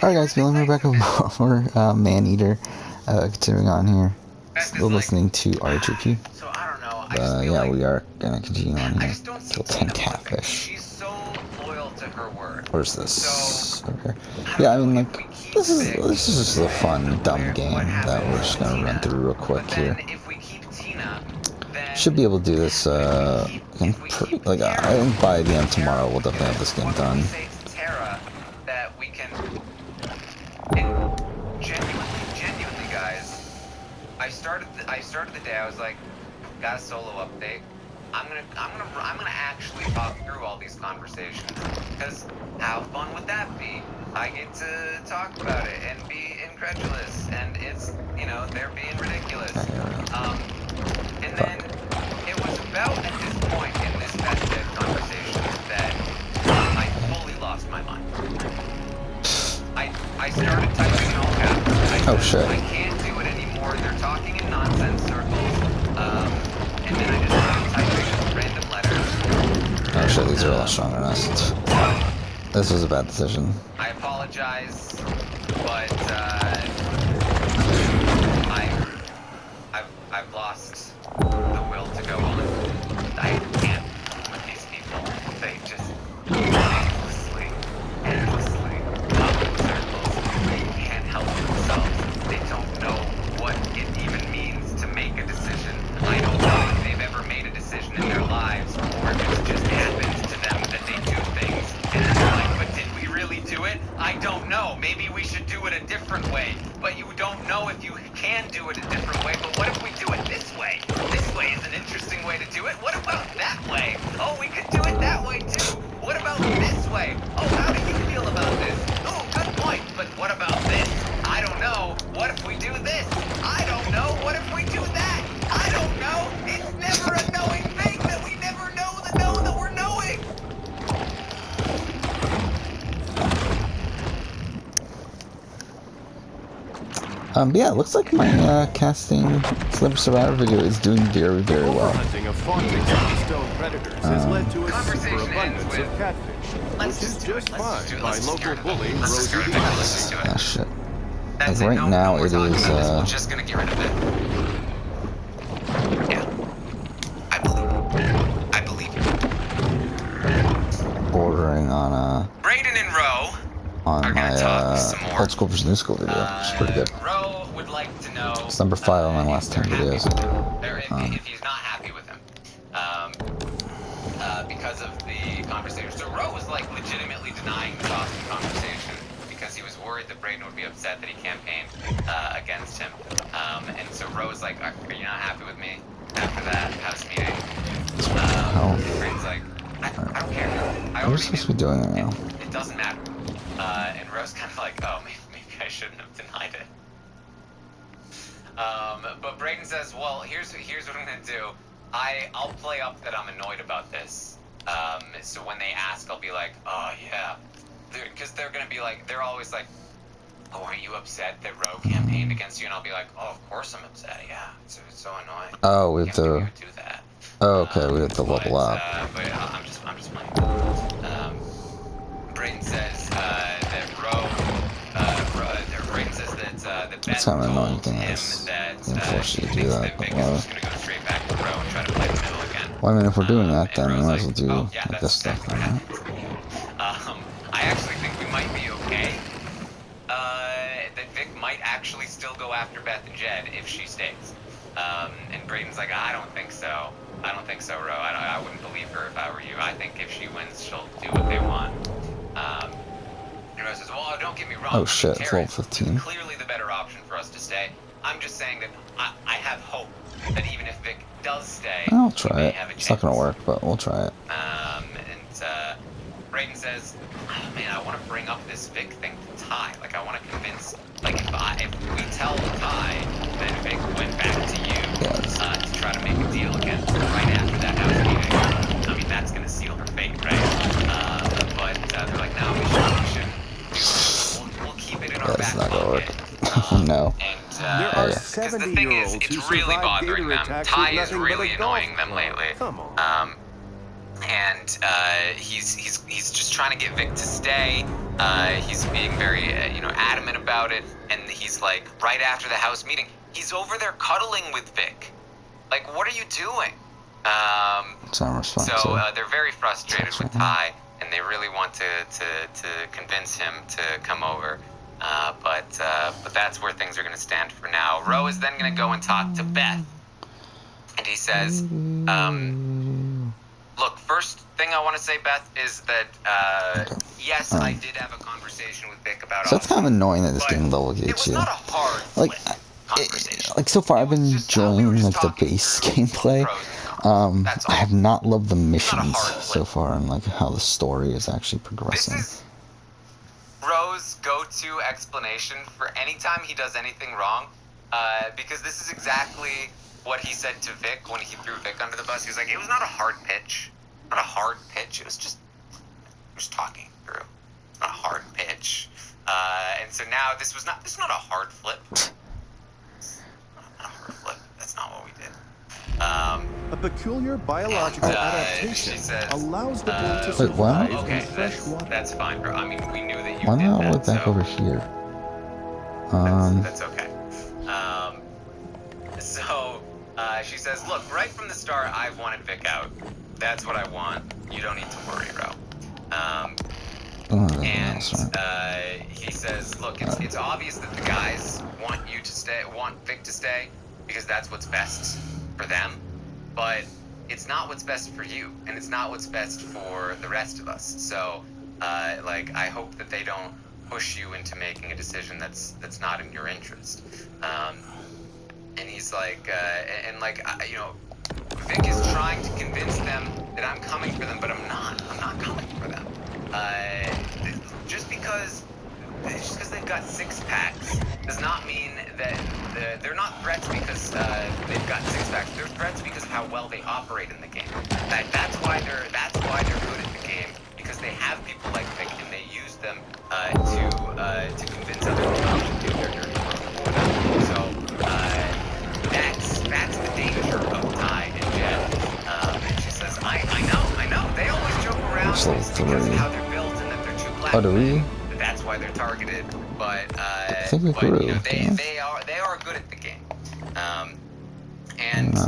Alright guys, we're back with more Maneater, continuing on here, still listening to RHP, yeah, we are gonna continue on here, till 10 catfish. Where's this? Okay. Yeah, I mean, like, this is just a fun, dumb game that we're just gonna run through real quick here. Should be able to do this, I think by the end of tomorrow we'll definitely have this game done. Genuinely, guys, I started the day. I was like, got a solo update. I'm gonna actually talk through all these conversations, because how fun would that be? I get to talk about it and be incredulous, and it's, you know, they're being ridiculous. And then it was about at this point in this festive conversation that I fully lost my mind. I started typing in all caps. Oh shit. I can't do it anymore. They're talking in nonsense circles. And then I just started typing random letters. Oh shit, these are a lot stronger than us. This was a bad decision. I apologize, but I've lost the will to go on. I can't with these people. They just endlessly talk in circles. They can't help themselves. They don't know what it even means to make a decision. I don't know if they've ever made a decision in their lives, or if it's just happens to them that they do things, and they're like, but did we really do it? I don't know. Maybe we should do it a different way. But you don't know if you can do it a different way. But what if we do it this way? This way is an interesting way to do it. What about that way? Oh, we could do it that way too. What about this way? Oh, how do you feel about this? Oh, good point. But what about this? I don't know. What if we do this? I don't know. What if we do that? I don't know. It's never a knowing thing that we never know that we're knowing. Yeah, it looks like my casting Slipper Survivor video is doing very, very well. Hunting of fawns against stone predators has led to a superabundance of catfish, which is just fine by local bully Rosie the Alligator. Ah, shit. Like right now it is, We're just gonna get rid of it. Yeah. I believe you. bordering on, Brayden and Roe on are gonna my, talk some more. old school versus new school video, which is pretty good. Roe would like to know. It's number 5 on my last 10 videos. If he's not happy with him, because of the conversation. So Roe was like legitimately denying the Boston conversation because he was worried that Brayden would be upset that he campaigned against him. And so Roe was like, "Are you not happy with me after that house meeting?" Brayden's like, "I don't care. What are we supposed to be doing right now? It doesn't matter." And Roe's kind of like, "Oh, maybe I shouldn't have denied it." But Brayden says, "Well, here's what I'm gonna do. I'll play up that I'm annoyed about this. So when they ask, I'll be like, oh yeah, because they're gonna be like, they're always like, oh, are you upset that Roe campaigned against you? And I'll be like, oh, of course I'm upset. Yeah, it's so annoying. Oh, we have to. Do that. Oh, okay, we have to level up. But I'm just playing. Brayden says that Brayden says that the That's kind of an annoying thing. that force you to do that, but Vic is just gonna go straight back to Roe and try to play the middle again. Well, I mean, if we're doing that, then we Roe's might as well do yeah, like this stuff. Right? I actually think we might be okay. That Vic might actually still go after Beth and Jed if she stays. And Brayden's like, I don't think so. I don't think so, Roe. I wouldn't believe her if I were you. I think if she wins, she'll do what they want. And Roe says, well, don't get me wrong. Oh shit, it's level 15. Clearly the better option for us to stay. I'm just saying that I have hope that even if Vic does stay, I'll try it. It's not gonna work, but we'll try it. And Brayden says, oh, man, I want to bring up this Vic thing to Ty. Like, I want to convince, like, if we tell Ty that Vic went back to you to try to make a deal again right after that house meeting, I mean, that's going to seal her fate, right? But they're like, no, we should. We'll keep it in our back not gonna work. pocket. No. There are Because the thing is, it's really bothering them. Ty is really annoying them lately. Come on. And he's just trying to get Vic to stay, He's being very, adamant about it, and he's like, right after the House meeting, he's over there cuddling with Vic. Like, what are you doing? It's unresponsive. So they're very frustrated with Ty, and they really want to convince him to come over. But that's where things are going to stand for now. Ro is then going to go and talk to Beth, and he says, look, first thing I want to say, Beth, is that, yes, I did have a conversation with Vic about so it's kind of annoying that this game level it gets was you. not a hard conversation. Like so far I've been enjoying like the base gameplay. I have not loved the missions so far and like how the story is actually progressing. This is Ro's go-to explanation for any time he does anything wrong, because this is exactly what he said to Vic when he threw Vic under the bus. He was like, it was not a hard pitch. Not a hard pitch. It was just talking through. Not a hard pitch. And so now this is not a hard flip. Not a hard flip. That's not what we did. A peculiar biological adaptation allows the bull to Wait, survive what? in fresh water. That's fine, bro. I mean, we knew that you Why did not that, look back so over here? that's okay. So she says, look, right from the start, I wanted Vic out. That's what I want. You don't need to worry, bro. And he says, look, it's obvious that the guys want Vic to stay, because that's what's best for them. But it's not what's best for you, and it's not what's best for the rest of us. So, I hope that they don't push you into making a decision that's not in your interest. And he's like, Vic is trying to convince them that I'm coming for them, but I'm not coming for them. Just because they've got 6-packs does not mean that they're not threats because they've got 6-packs. They're threats because of how well they operate in the game. That's why they're good at the game, because they have people like Vic, and they use them to convince other people to do their dirty work for them. So that's the danger of Ty and Jen. And she says, I know. They always joke around because of how they're built and that they're too black. Oh, do we? That's why they're targeted. But I think we grew. They are good at the game. And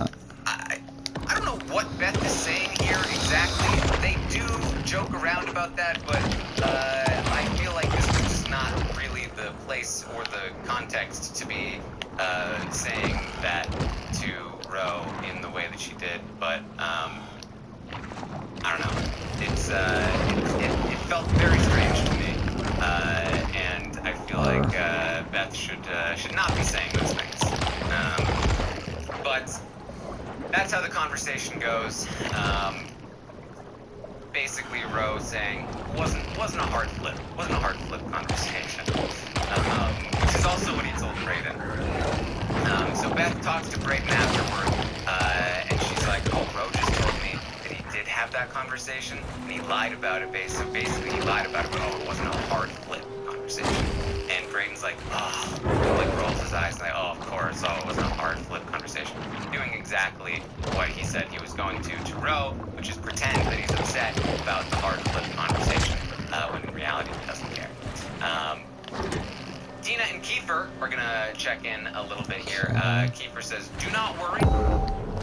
I don't know what Beth is saying here exactly. They do joke around about that, but I feel like this is just not really the place or the context to be saying that to Ro in the way that she did. But I don't know. It felt very strange to me, and I feel like Beth should not be saying those things. But that's how the conversation goes. Basically, Ro saying wasn't a hard flip. Wasn't a hard flip conversation, which is also what he told Brayden. So Beth talks to Brayden afterward, and she's like, "Oh, Ro just told me that he did have that conversation, and he lied about it. Basically, he lied about it, but it wasn't a hard flip conversation." And Brayden's like, rolls his eyes, and like, "Oh, of course, it wasn't a hard flip conversation." Doing exactly what he said he was going to Ro, which is pretend that he's upset about the hard flip conversation, when in reality he doesn't care. Tina and Kiefer are gonna check in a little bit here. Kiefer says, "Do not worry.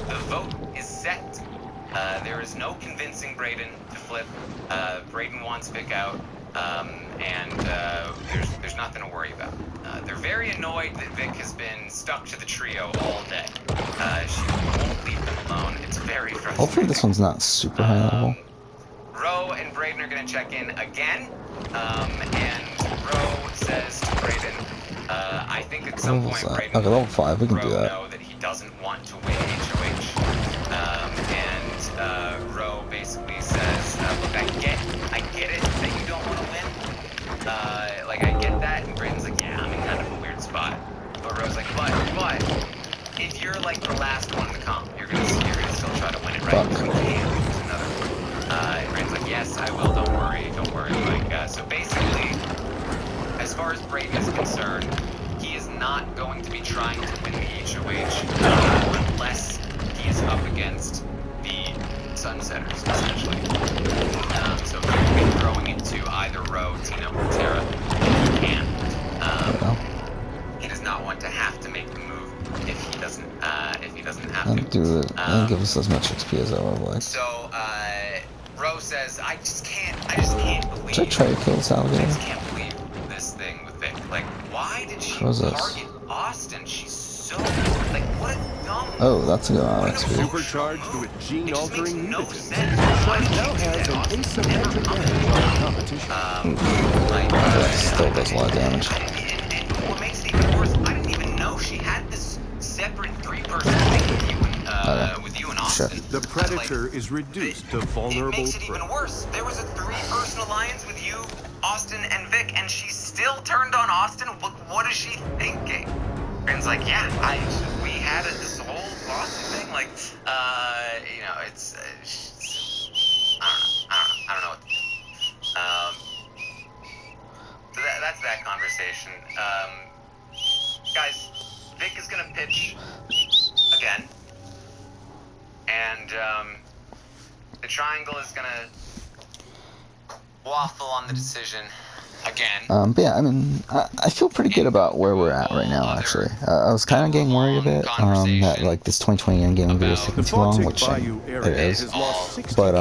The vote is set. There is no convincing Brayden to flip. Brayden wants Vic out, and there's nothing to worry about. They're very annoyed that Vic has been stuck to the trio all day. She won't leave them alone. It's very frustrating." Hopefully this one's not super high level. Ro and Brayden are going to check in again, and Ro says to Brayden, I think at some point Brayden okay, level 5, we can do that. know that he doesn't want to win HOH. And Ro basically says, look, I get it that you don't want to win. I get that. And Brayden's like, yeah, I'm in kind of a weird spot. But Ro's like, but if you're like the last one in the comp, you're gonna still try to win it, right? You can't lose another one. And Brayden's like, yes, I will. Don't worry. So basically, as far as Brayden is concerned, he is not going to be trying to win the HOH unless he is up against the sunsetters, essentially. So he will be throwing it to either Ro, Tina, or Tara. And he does not want to have to make the move if he doesn't have to. Do it. Give us as much XP as I would like. So Ro says, I just can't believe. Should I try to kill this I alligator? just can't believe this thing with Vic. Like, why did she What's this? target Austin? She's so like, what a dumb. Oh, that's a good amount of XP. Supercharged with gene-altering no mutagens. sense. Why did Now you do has that, an Austin? asymmetric Never edge on the competition. That still does a lot of damage. And what makes it even worse, I didn't even know she had this separate three-person thing with you and Austin. Sure. The Predator is reduced to vulnerable It makes it prey. even worse. There was a three-person alliance with you, Austin, and Vic, and she still turned on Austin. What is she thinking? And like, yeah, we had this whole Austin thing. Like, it's I don't know. So that's that conversation. Guys, Vic is gonna pitch again, and the triangle is gonna waffle on the decision again. But yeah, I mean, I feel pretty good about where we're at right now, actually. I was kind of getting worried a bit, that, like, this 2020 endgame video is taking too long, which it is. But,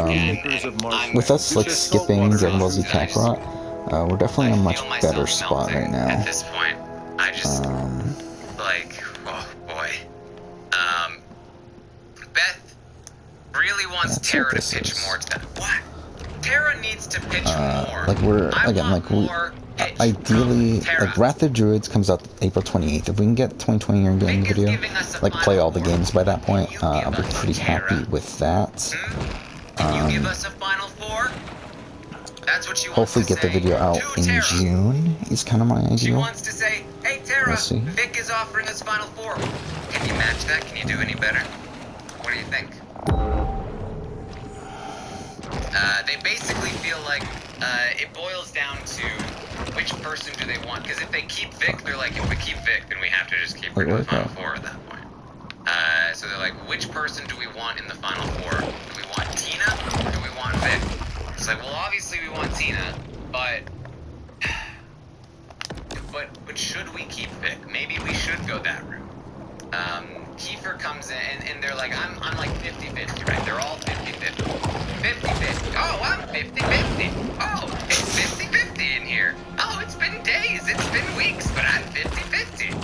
with us, like, skipping Dragon Ball Z Kakarot, we're definitely in a much better spot right now. At this point, I just, oh boy. Beth really wants Tara to pitch more to them. What? Tara needs to pitch more. Like, ideally, like, Wrath of Druids comes out April 28th. If we can get the 2020 year game video, like, play all the games by that point, I'll be pretty happy with that. Can you give us a Final Four? That's what she wants Hopefully to get the say video out to in Tara. June is kind of my She ideal. wants to say, hey Tara, We'll see. Vic is offering us Final Four. Can you match that? Can you do any better? What do you think? They basically feel like it boils down to which person do they want. Because if they keep Vic, they're like, if we keep Vic, then we have to just keep her to the Final Four at that point. So they're like, which person do we want in the Final Four? Do we want Tina or do we want Vic? It's like, well, obviously we want Tina, but should we keep Vic? Maybe we should go that route. Kiefer comes in, and they're like, I'm like 50-50, right? They're all 50-50. 50-50. Oh, I'm 50-50. Oh, it's 50-50 in here. Oh, it's been days, it's been weeks, but I'm 50-50.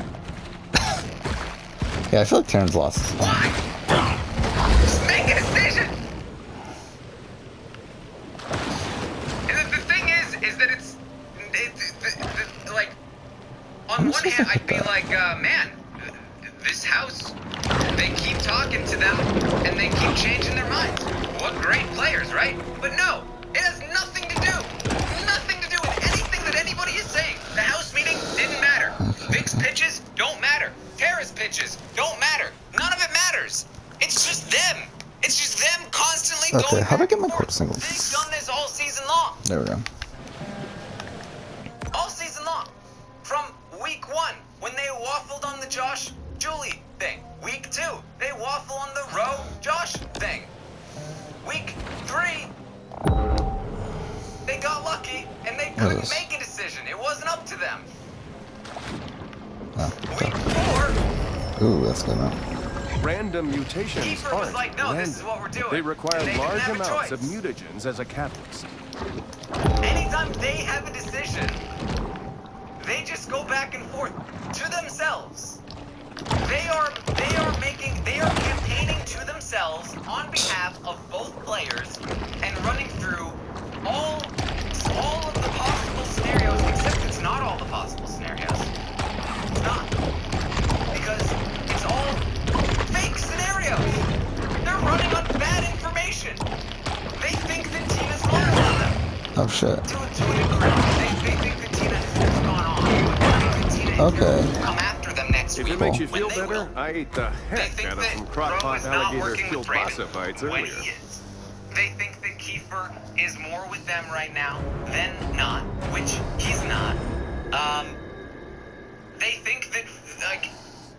Yeah, I feel like Terran's lost. Why? Just make a decision. And the thing is that it's like, on one hand, I'd be like, man, this house, they keep talking to them, and they keep changing their minds. What great players, right? But no, it has nothing to do with anything that anybody is saying. The house meeting didn't matter. Vic's pitches don't matter. Tara's pitches don't matter. None of it matters. It's just them. It's just them constantly going Okay, how do I back get my and purple forth. singles? They've done this all season long. There we go. All season long. From week 1, when they waffled on the Josh Julie thing. Week 2, they waffle on the Ro Josh thing. Week 3, they got lucky and they couldn't make a decision. It wasn't up to them. Oh, Week 4, ooh, that's good, man. Random mutations Kiefer was aren't like, no, random. this is what we're doing. They require And they didn't large have a amounts of choice. mutagens as a catalyst. Anytime they have a decision, they just go back and forth to themselves. They are campaigning to themselves on behalf of both players and running through all of the possible scenarios, except it's not all the possible scenarios. It's not. Because it's all fake scenarios. They're running on bad information. They think that Tina's smarter than them. Oh shit. To a degree. They think that Tina has gone on. They think that Tina is Okay. going to come after them next If week. it makes you when feel they better, will. I ate the They heck think out of that some Ro crock-pot is not alligator working with kielbasa Raven bites when earlier. he is. They think that Kiefer is more with them right now than not, which he's not. They think that, like,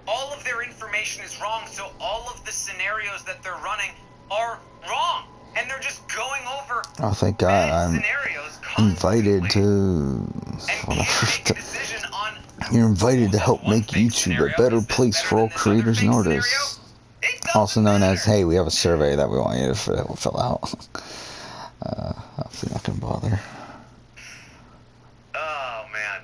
all of their information is wrong, so all of the scenarios that they're running are wrong. and they're just going over Oh, thank God, I'm scenarios invited constantly. to... And can't make a decision on You're invited to who help says one make fake YouTube scenario a better is place for better all than this other creators and fake artists. scenario. It Also doesn't known as, matter. hey, we have a survey that we want you to fill out. Obviously not gonna bother. Oh man.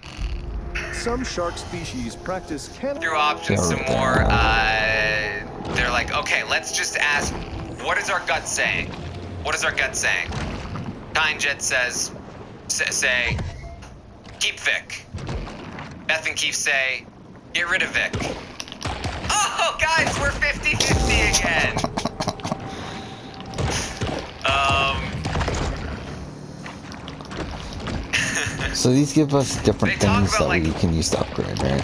Some shark species practice Through cannibalism. options some more. They're like, okay, let's just ask, what is our gut saying? What is our gut saying? Tynejet says, say, keep Vic. Beth and Keith say, get rid of Vic. Oh, guys, we're 50-50 again. So these give us different They talk things about, that we like, can use to upgrade, right?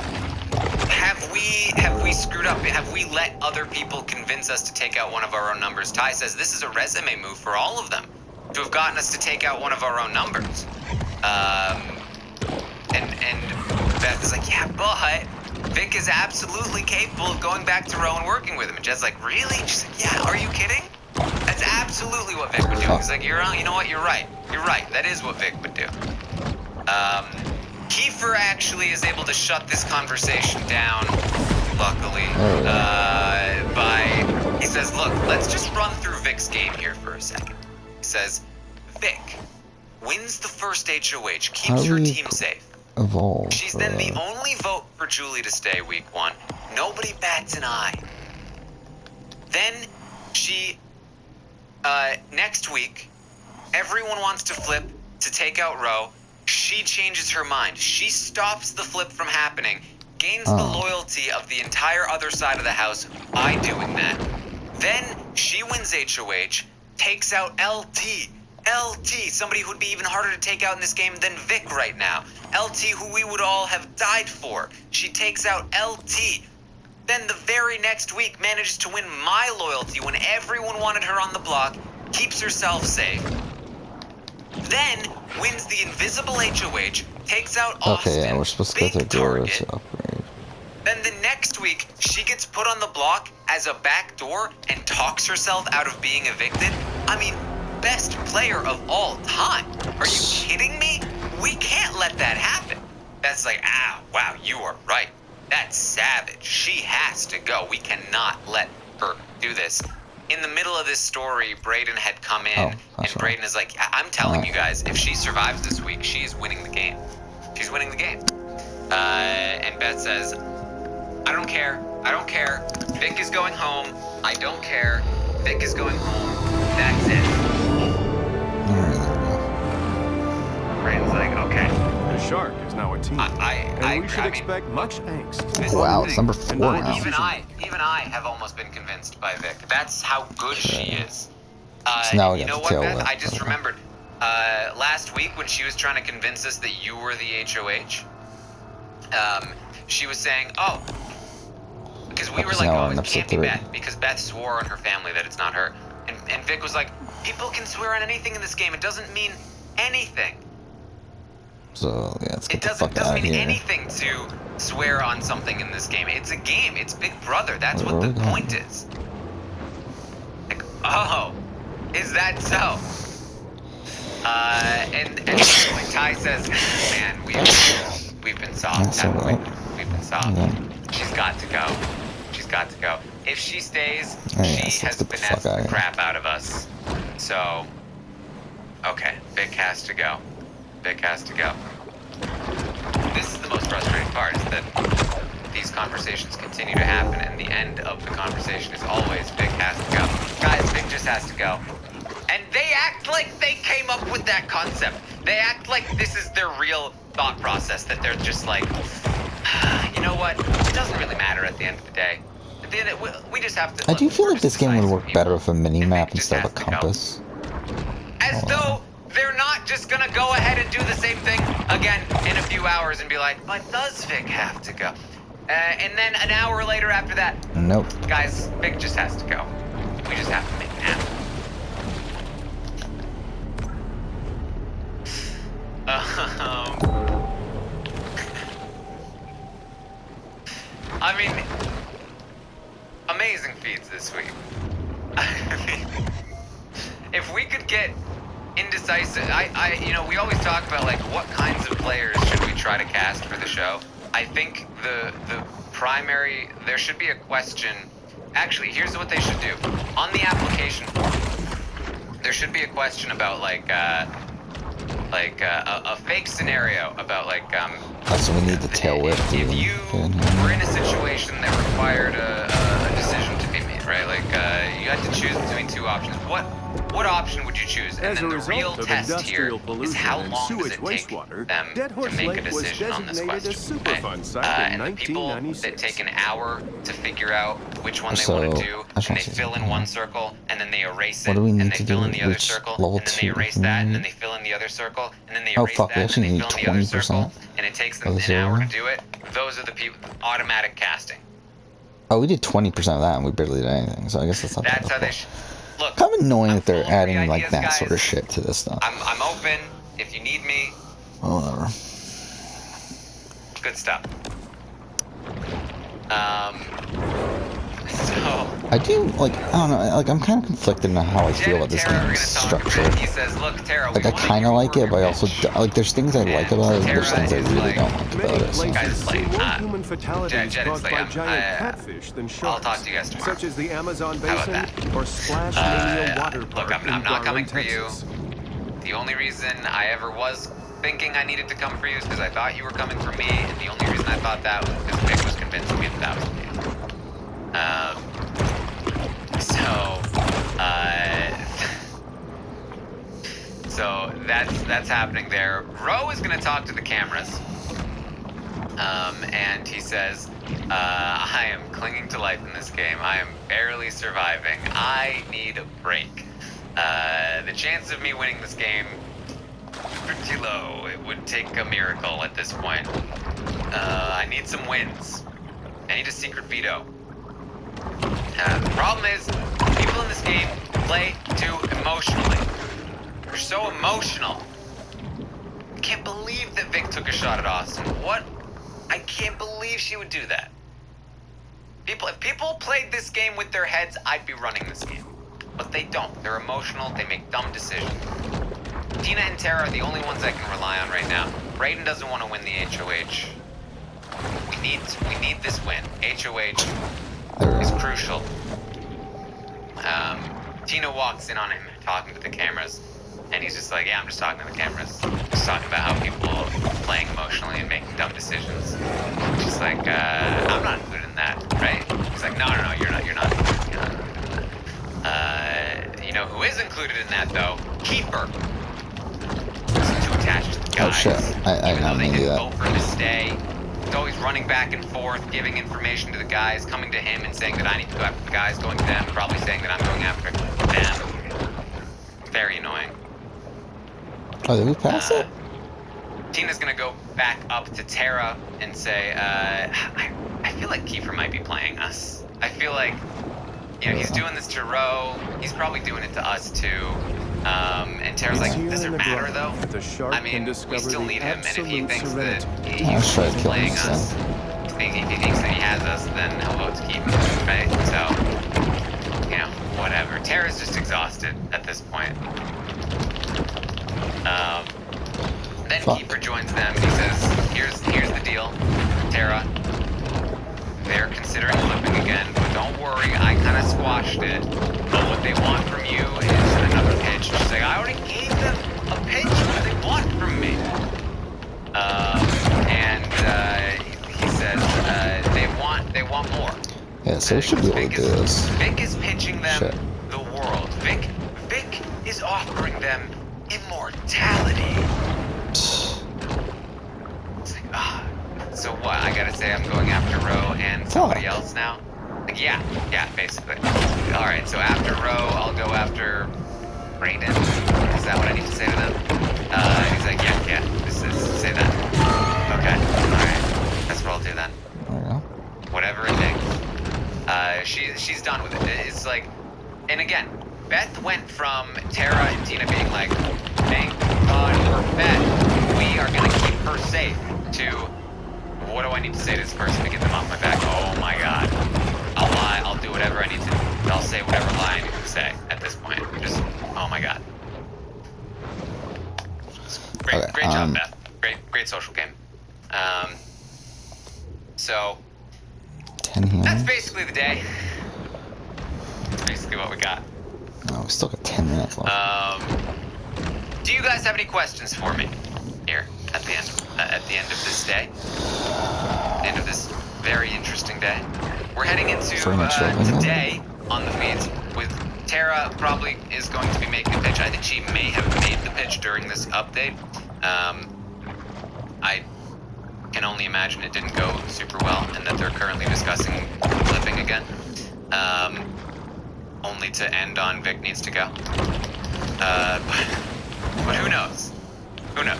Have we screwed up? Have we let other people convince us to take out one of our own numbers? Ty says this is a resume move for all of them to have gotten us to take out one of our own numbers. And Beth is like, yeah, but Vic is absolutely capable of going back to Roe and working with him. And Jed's like, really? She's like, yeah, are you kidding? That's absolutely what Vic would do. He's like, you know what? You're right. You're right. That is what Vic would do. Kiefer actually is able to shut this conversation down, luckily, he says, look, let's just run through Vic's game here for a second. He says, Vic wins the first HOH, keeps her team safe. Evolve. She's then the only vote for Julie to stay week 1. Nobody bats an eye. Then she, next week, everyone wants to flip to take out Roe. She changes her mind. She stops the flip from happening, gains the loyalty of the entire other side of the house by doing that. Then she wins HOH, takes out LT. LT, somebody who would be even harder to take out in this game than Vic right now. LT, who we would all have died for. She takes out LT. Then the very next week manages to win my loyalty when everyone wanted her on the block, keeps herself safe. Then wins the invisible HOH, takes out Austin. Okay, yeah, we're supposed to go through doors to upgrade. Then the next week, she gets put on the block as a backdoor and talks herself out of being evicted. I mean, best player of all time. Are you kidding me? We can't let that happen. That's like, wow, you are right. That's savage. She has to go. We cannot let her do this. In the middle of this story, Brayden had come in, and Brayden is like, I'm telling you guys, if she survives this week, she is winning the game. She's winning the game. And Beth says, I don't care. I don't care. Vic is going home. I don't care. Vic is going home. That's it. Brayden's like, okay. The shark is now a team, and we should expect much angst. Wow, it's number 4 now. Even I have almost been convinced by Vic. That's how good she is. So now we you got know the what, tail Beth? whip. I just remembered. Last week when she was trying to convince us that you were the HOH, she was saying, oh, because we were like, now oh, we're in it can't be episode 3. Beth, because Beth swore on her family that it's not her. And Vic was like, people can swear on anything in this game. It doesn't mean anything. So, yeah, let's get It the fuck out doesn't of mean here. anything to swear on something in this game. It's a game. It's Big Brother. That's what the point is. Like, oh, is that so? And like Ty says, man, we've been soft, haven't we? We've been soft. She's got to go. She's got to go. If she stays, she has finessed the crap out of us. So, okay, Vic has to go. Vic has to go. This is the most frustrating part, is that these conversations continue to happen, and the end of the conversation is always Vic has to go. Guys, Vic just has to go. And they act like they came up with that concept. They act like this is their real thought process, that they're just like, you know what? It doesn't really matter at the end of the day. At the end we just have to... I do feel like this game would work better with a mini-map Vic just instead of a has to go. compass. As though they're not just gonna go ahead and do the same thing again in a few hours and be like, but does Vic have to go? And then an hour later after that, Nope. guys, Vic just has to go. We just have to make it happen. I mean, amazing feeds this week. I mean, if we could get indecisive, you know, we always talk about like what kinds of players should we try to cast for the show. I think the primary, there should be a question. Actually, here's what they should do on the application form. There should be a question about like a fake scenario about like So we need the tail whip. if you were in a situation that required a decision to be made, right? Like you had to choose between two options. What option would you choose? And then the real test here is how long does it take them to make a decision on this question, right? And the people that take an hour to figure out which one they want to do, and they fill in one circle, and then they erase it, and they fill in the other circle, and then they erase that, and then they fill in the other circle, and then they erase that, and then they fill in the other circle, and it takes them an hour to do it. Those are the people, automatic casting. Oh, we did 20% of that, and we barely did anything. So I guess that's not. That's how they. Look, kind of annoying that they're adding ideas, like that guys. sort of shit to this stuff. I'm open if you need me. Whatever. Good stuff. So I do like, I don't know, like I'm kind of conflicted on how I feel about this game's structure. He says, "Look, Tara, Like I kind of like it, but I also like there's things I like about it, and there's things I really don't like about it. So. Guys, like, human fatalities caused by giant catfish than sharks. I'll talk to you guys tomorrow. Such as the Amazon How about basin or Splash Mania Water Park. Look, I'm not coming for you. Texas. The only reason I ever was thinking I needed to come for you is because I thought you were coming for me, and the only reason I thought that was because Vic was convincing me that was me. So that's happening there. Ro is gonna talk to the cameras, and he says, "I am clinging to life in this game. I am barely surviving. I need a break. The chance of me winning this game pretty low. It would take a miracle at this point. I need some wins. I need a secret veto. The problem is, people in this game play too emotionally. They're so emotional. I can't believe that Vic took a shot at Austin. What? I can't believe she would do that. If people played this game with their heads, I'd be running this game. But they don't. They're emotional. They make dumb decisions. Tina and Tara are the only ones I can rely on right now. Brayden doesn't want to win the HOH. We need this win. HOH is crucial. Tina walks in on him talking to the cameras, and he's just like, "Yeah, I'm just talking to the cameras. Just talking about how people are playing emotionally and making dumb decisions." She's like, "I'm not included in that, right?" He's like, "No, you're not. You're not. You know who is included in that though? Kiefer. He's too attached to the guys. Oh shit! I Even though they didn't do didn't that. vote for him to stay. He's always running back and forth, giving information to the guys, coming to him and saying that I need to go after the guys, going to them, probably saying that I'm going after them. Very annoying. Oh, did we pass it? Tina's gonna go back up to Tara and say, I feel like Kiefer might be playing us. I feel like, you know, he's doing this to Ro. He's probably doing it to us too. And Tara's like, does it matter though? I mean, we still need him, and if he thinks that he's playing us, if he thinks that he has us, then he'll vote to keep him, right? So, you know, whatever. Tara's just exhausted at this point. Then Kiefer joins them. He says, here's the deal, Tara. They're considering flipping again, but don't worry, I kind of squashed it. But what they want from you is another pitch. She's like, I already gave them a pitch. What do they want from me? He says they want more. Yeah, so we should be able to do this. Vic is pitching them the world. Vic is offering them immortality. It's like, so what? I gotta say I'm going after Ro and somebody else now? Like, yeah, basically. Alright, so after Ro, I'll go after Brayden. Is that what I need to say to them? He's like, yeah, say that. Okay, alright. That's what I'll do then. Whatever it takes. She's done with it. It's like, and again, Beth went from Tara and Tina being like, thank God for Beth. We are gonna keep her safe, to, what do I need to say to this person to get them off my back? Oh my God. I'll lie, I'll do whatever I need to, I'll say whatever lie I need to say at this point. Just, oh my god. Great, Okay, great job, Beth. Great social game. So 10 healers. that's basically the day. That's basically what we got. Oh, we still got 10 minutes left. Do you guys have any questions for me here at the end of this day? At the end of this very interesting day. We're heading into today on the feeds with Tara. Probably is going to be making a pitch. I think she may have made the pitch during this update. I can only imagine it didn't go super well, and that they're currently discussing flipping again. Only to end on Vic needs to go. But who knows? Who knows?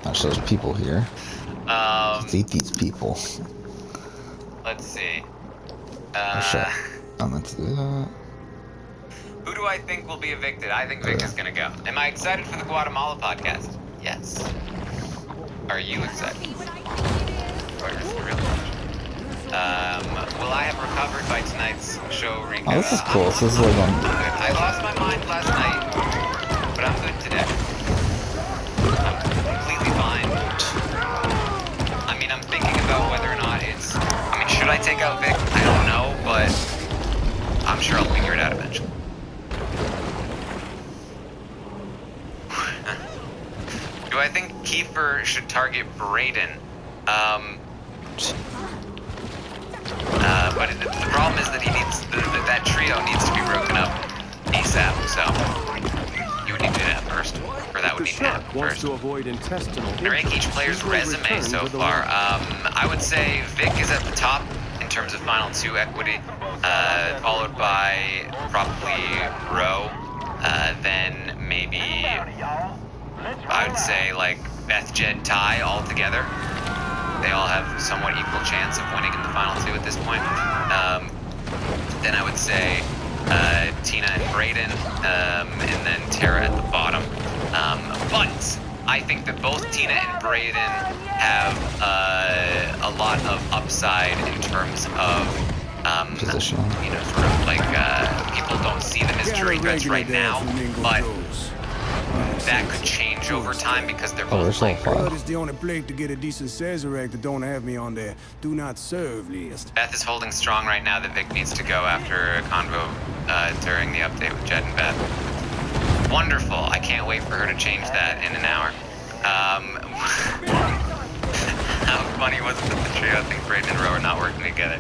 Gosh, there's people here. Let's eat these people. Let's see. Sure. I'm going to do that. Who do I think will be evicted? I think Vic is going to go. Am I excited for the Guatemala podcast? Yes. Are you excited? Will I have recovered by tonight's show, Rico? Oh, this is cool. This is like I lost my mind last night, but I'm good today. I'm completely fine. I mean, I'm thinking about whether or not it's... I mean, should I take out Vic? I don't know, but I'm sure I'll figure it out eventually. Do I think Kiefer should target Brayden? But the problem is that he needs that trio needs to be broken up ASAP. So you would need to do that first, or that would need to happen first. To rank each player's resume so far, I would say Vic is at the top in terms of final 2 equity, followed by probably Ro, then maybe I would say like Beth, Jed, Ty all together. They all have somewhat equal chance of winning in the final 2 at this point. Then I would say Tina and Brayden, and then Tara at the bottom. But I think that both Tina and Brayden have a lot of upside in terms of position. You know, sort of like people don't see them as jury threats right now, but that could change over time because they're both playing. It's the only place to get a decent Sazerac that don't have me on their do not serve list. Beth is holding strong right now that Vic needs to go after a convo during the update with Jed and Beth. Wonderful. I can't wait for her to change that in an hour. How funny was it that the trio, I think Brayden and Ro are not working together?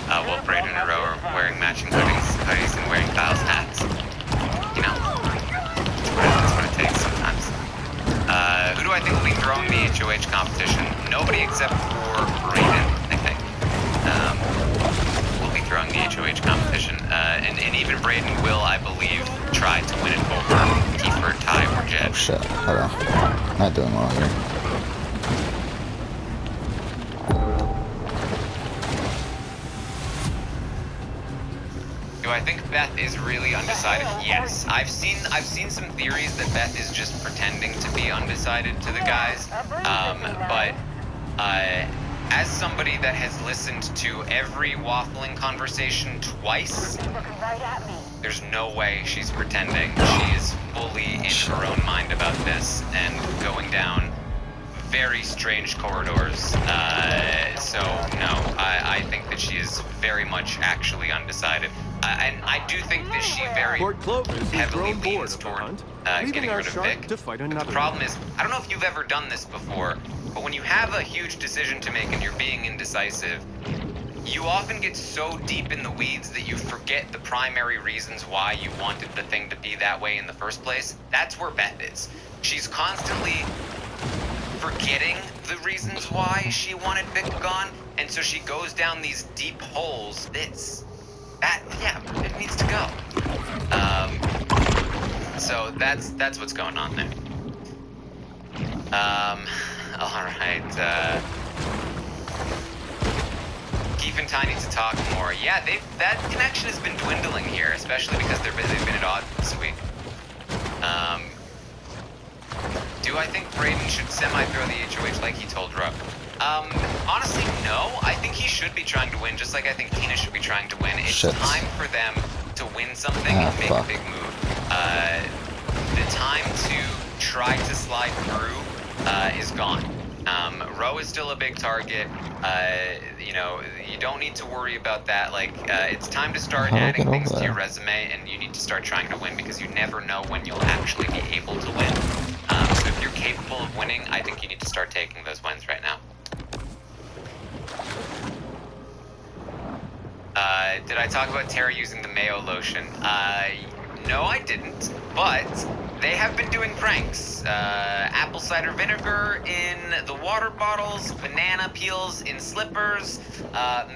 Well, Brayden and Ro are wearing matching hoodies and wearing Kyle's hats. You know, that's what it takes sometimes. Who do I think will be throwing the HOH competition? Nobody except for Brayden, I think. Will be throwing the HOH competition. And even Brayden will, I believe, try to win it over Kiefer, Ty, or Jed. Oh shit, hold on. Not doing well here. Do I think Beth is really undecided? Yes. I've seen some theories that Beth is just pretending to be undecided to the guys. But as somebody that has listened to every waffling conversation twice, there's no way she's pretending. She is fully in her own mind about this and going down very strange corridors. So no, I think that she is very much actually undecided. And I do think that she very heavily leans toward getting rid of Vic. The problem is, I don't know if you've ever done this before, but when you have a huge decision to make and you're being indecisive, you often get so deep in the weeds that you forget the primary reasons why you wanted the thing to be that way in the first place. That's where Beth is. She's constantly forgetting the reasons why she wanted Vic gone, and so she goes down these deep holes. Yeah, it needs to go. So that's what's going on there. All right. Keith and Ty need to talk more. Yeah, that connection has been dwindling here, especially because they've been at odds this week. Do I think Brayden should semi-throw the HOH like he told Rook? Honestly, no. I think he should be trying to win, just like I think Tina should be trying to win. It's time for them to win something and make a big move. The time to try to slide through is gone. Ro is still a big target. You know, you don't need to worry about that. Like, it's time to start adding things to your resume, and you need to start trying to win, because you never know when you'll actually be able to win. So if you're capable of winning, I think you need to start taking those wins right now. Did I talk about Tara using the mayo lotion? No, I didn't, but they have been doing pranks. Apple cider vinegar in the water bottles, banana peels in slippers,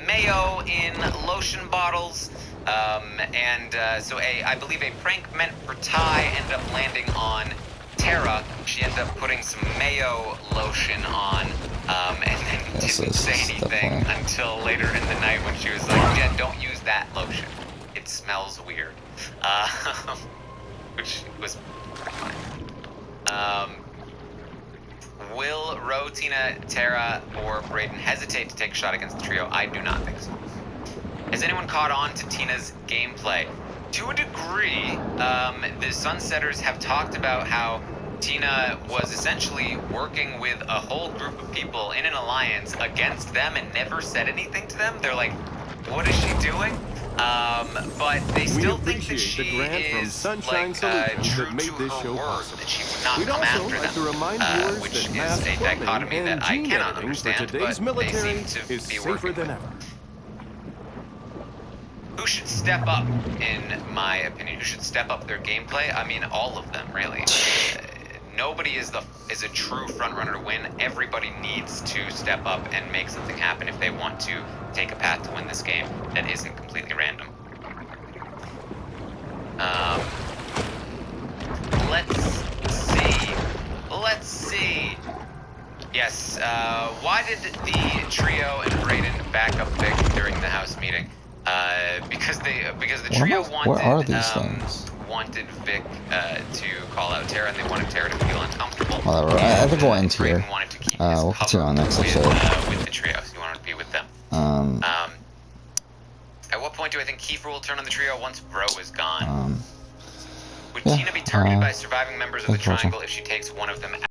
mayo in lotion bottles, so I believe a prank meant for Ty ended up landing on Tara. She ended up putting some mayo lotion on, and then didn't say anything until later in the night when she was like, yeah, don't use that lotion. It smells weird. Which was fine. Will Ro, Tina, Tara, or Brayden hesitate to take a shot against the trio? I do not think so. Has anyone caught on to Tina's gameplay? To a degree, the Sunsetters have talked about how Tina was essentially working with a whole group of people in an alliance against them and never said anything to them. They're like, what is she doing? But they still think that she is like true to her word, that she would not come after them, which is a dichotomy that I cannot understand, but they seem to be working with. Who should step up, in my opinion? Who should step up their gameplay? I mean, all of them, really. Nobody is a true frontrunner to win. Everybody needs to step up and make something happen if they want to take a path to win this game that isn't completely random. Let's see. Yes, why did the trio and Brayden back up Vic during the house meeting? Because the trio wanted Vic to call out Tara, and they wanted Tara to feel uncomfortable. Well, I think we'll end here. Wanted to keep We'll continue on next episode. With the trio, so he wanted to be with them. At what point do I think Kiefer will turn on the trio? Once Bro is gone. Would Tina be targeted by surviving members of the Triangle if she takes one of them out?